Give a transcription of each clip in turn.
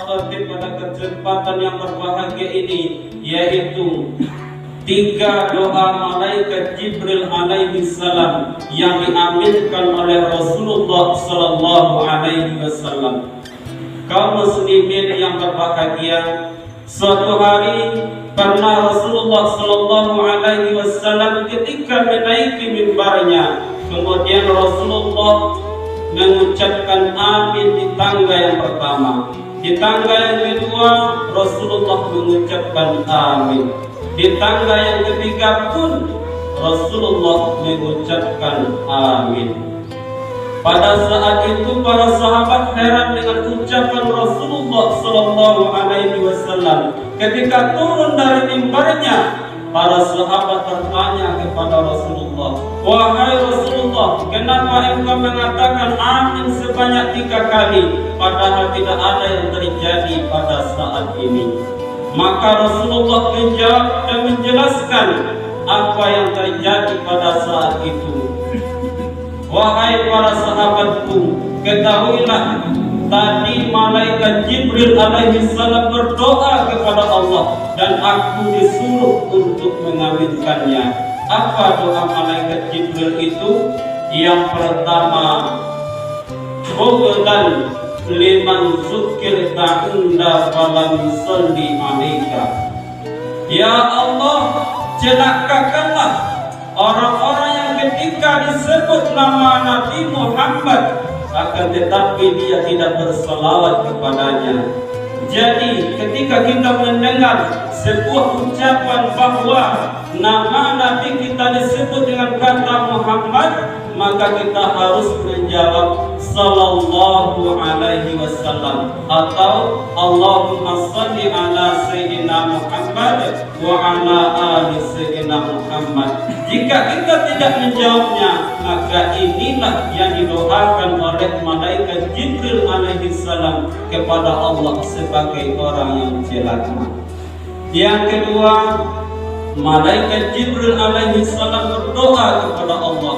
khotib pada kesempatan yang berbahagia ini, yaitu 3 doa malaikat Jibril alaihi salam yang diaminkan oleh Rasulullah sallallahu alaihi wasallam. Kaum muslimin yang berbahagia, suatu hari pernah Rasulullah sallallahu alaihi wasallam ketika menaiki mimbarnya, kemudian Rasulullah mengucapkan amin di tangga yang pertama. Di tangga yang kedua Rasulullah mengucapkan amin. Di tangga yang ketiga pun Rasulullah mengucapkan amin. Pada saat itu para sahabat heran dengan ucapan Rasulullah sallallahu alaihi wasallam. Ketika turun dari mimbarnya, para sahabat bertanya kepada Rasulullah, "Wahai Rasulullah, kenapa engkau mengatakan amin sebanyak 3 kali, padahal tidak ada yang terjadi pada saat ini?" Maka Rasulullah menjawab dan menjelaskan apa yang terjadi pada saat itu. "Wahai para sahabatku, ketahuilah tadi malaikat Jibril alaihi salam berdoa kepada Allah dan aku disuruh untuk mengaminkannya." Apa doa malaikat Jibril itu? Yang pertama, "Bughdan liman dzukirta inda falam yusalli alaika." Ya Allah, celakakanlah orang-orang yang ketika disebut nama Nabi Muhammad akan tetapi dia tidak berselawat kepadanya. Jadi ketika kita mendengar sebuah ucapan bahwa nama Nabi kita disebut dengan kata Muhammad, maka kita harus menjawab sallallahu alaihi wasallam atau Allahumma salli ala sayyidina Muhammad wa ala ali sayyidina Muhammad. Jika kita tidak menjawabnya, maka inilah yang didoakan oleh malaikat Jibril alaihi salam kepada Allah sebagai orang yang celaka. Yang kedua, malaikat Jibril alaihi salam berdoa kepada Allah,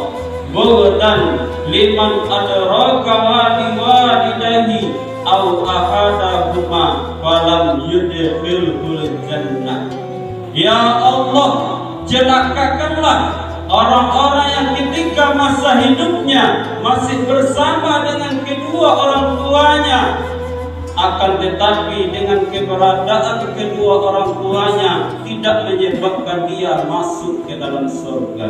"Bughdan liman adraka walidayhi aw ahadahuma falam yudkhilhul jannah." Ya Allah, celakakanlah orang-orang yang ketika masa hidupnya masih bersama dengan kedua orang tuanya, akan tetapi dengan keberadaan kedua orang tuanya tidak menyebabkan dia masuk ke dalam surga.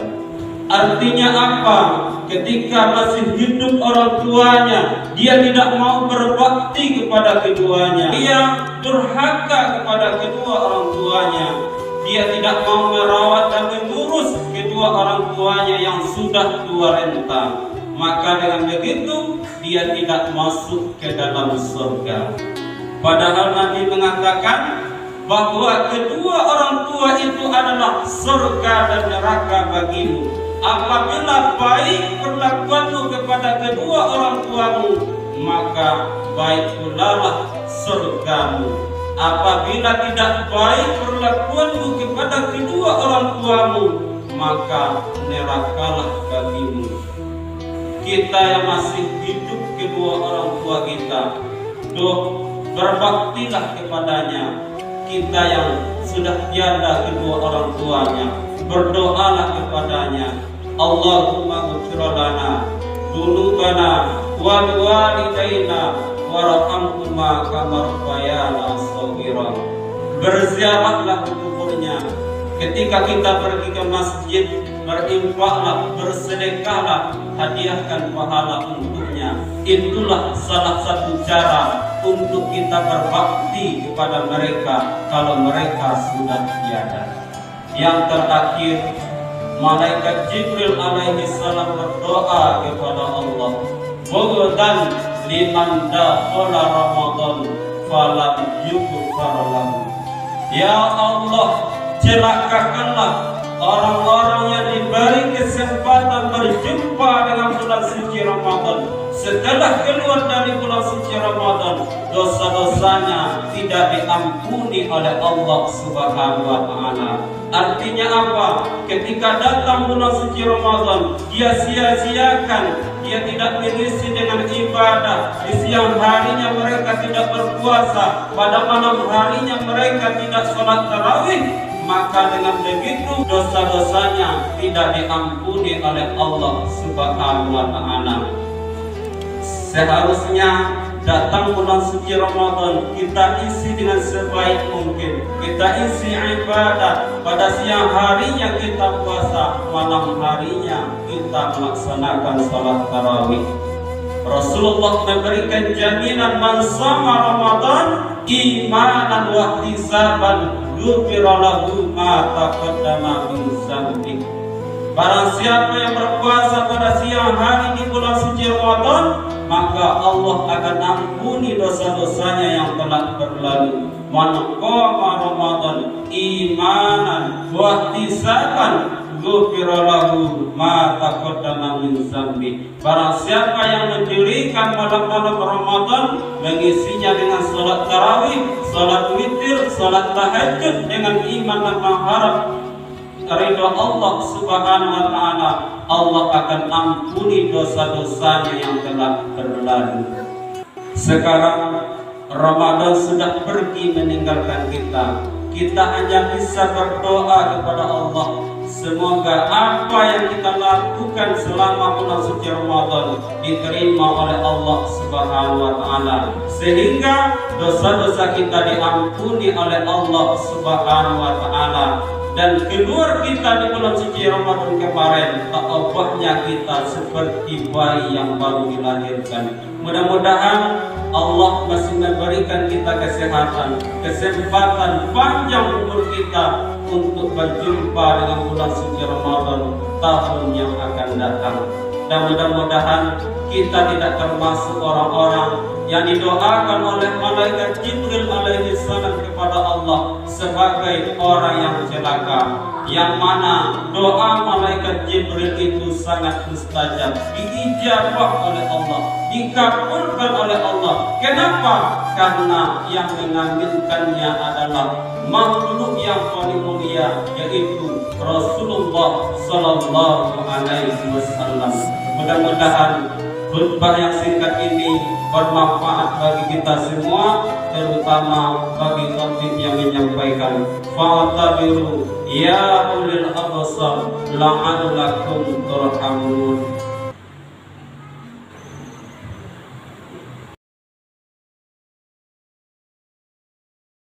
Artinya apa? Ketika masih hidup orang tuanya, dia tidak mau berbakti kepada keduanya. Dia durhaka kepada kedua orang tuanya. Dia tidak mau merawat dan mengurus kedua orang tuanya yang sudah tua renta. Maka dengan begitu dia tidak masuk ke dalam surga. Padahal Nabi mengatakan bahwa kedua orang tua itu adalah surga dan neraka bagimu. Apabila baik perlakuanmu kepada kedua orang tuamu, maka baik pula lah surgamu. Apabila tidak baik perlakuanmu kepada kedua orang tuamu, maka nerakalah bagimu. Kita yang masih hidup kedua orang tua kita, berbaktilah kepadanya. Kita yang sudah tiada kedua orang tuanya, berdoalah kepadanya. Allahumma ghfir lana dzunubana wa liwalidayna warhamhuma kama rabbayana shaghira. Berziarahlah kuburnya. Ketika kita pergi ke masjid, berinfaklah, bersedekahlah, hadiahkan pahala untuknya. Itulah salah satu cara untuk kita berbakti kepada mereka kalau mereka sudah tiada. Yang terakhir, malaikat Jibril alaihi salam berdoa kepada Allah, "Bughdan liman dakhala Ramadan falam yughfar lahu." Ya Allah, celakakanlah orang-orang yang diberi kesempatan berjumpa dengan bulan suci Ramadan. Setelah keluar dari bulan suci Ramadan, dosa-dosanya tidak diampuni oleh Allah Subhanahu wa Ta'ala. Artinya apa? Ketika datang bulan suci Ramadan, dia sia-siakan, dia tidak mengisi dengan ibadah, siang harinya mereka tidak berpuasa, pada malam harinya mereka tidak sholat tarawih, maka dengan begitu dosa-dosanya tidak diampuni oleh Allah Subhanahu wa Ta'ala. Seharusnya datang bulan suci Ramadan kita isi dengan sebaik mungkin. Kita isi ibadah, pada siang harinya kita puasa, malam harinya kita melaksanakan sholat tarawih. Rasulullah memberikan jaminan man shoma Ramadan imanan wa ihtisaban ghufira lahu ma taqaddama min dzambi. Barang siapa yang berpuasa pada siang hari di bulan suci Ramadan, maka Allah akan ampuni dosa-dosanya yang telah berlalu. Man qama Ramadan imanan wa ihtisaban ghufira lahu ma taqaddama min dzambi. Barang siapa yang mendirikan malam-malam Ramadan, mengisinya dengan salat tarawih, salat witir, salat tahajud dengan iman dan mengharap ridha Allah Subhanahu wa Ta'ala, Allah akan ampuni dosa-dosanya yang telah berlalu. Sekarang Ramadan sudah pergi meninggalkan kita. Kita hanya bisa berdoa kepada Allah, semoga apa yang kita lakukan selama bulan suci Ramadan diterima oleh Allah Subhanahu wa Ta'ala, sehingga dosa-dosa kita diampuni oleh Allah Subhanahu wa Ta'ala. Dan keluar kita di bulan suci Ramadan kemarin, taubahnya kita seperti bayi yang baru dilahirkan. Mudah-mudahan Allah masih memberikan kita kesehatan, kesempatan panjang umur kita untuk berjumpa dengan bulan suci Ramadan tahun yang akan datang. Dan mudah-mudahan kita tidak termasuk orang-orang yang didoakan oleh malaikat Jibril alaihi salam kepada Allah sebagai orang yang celaka, yang mana doa malaikat Jibril itu sangat mustajab, diijabah oleh Allah, dikabulkan oleh Allah. Kenapa? Karena yang mengambilkannya adalah makhluk yang paling mulia, yaitu Rasulullah Sallallahu Alaihi Wasallam. Mudah-mudahan khutbah yang singkat ini bermanfaat bagi kita semua, terutama bagi khatib yang menyampaikan. Fa'tabiru ya ulil absar la'allakum turhamun.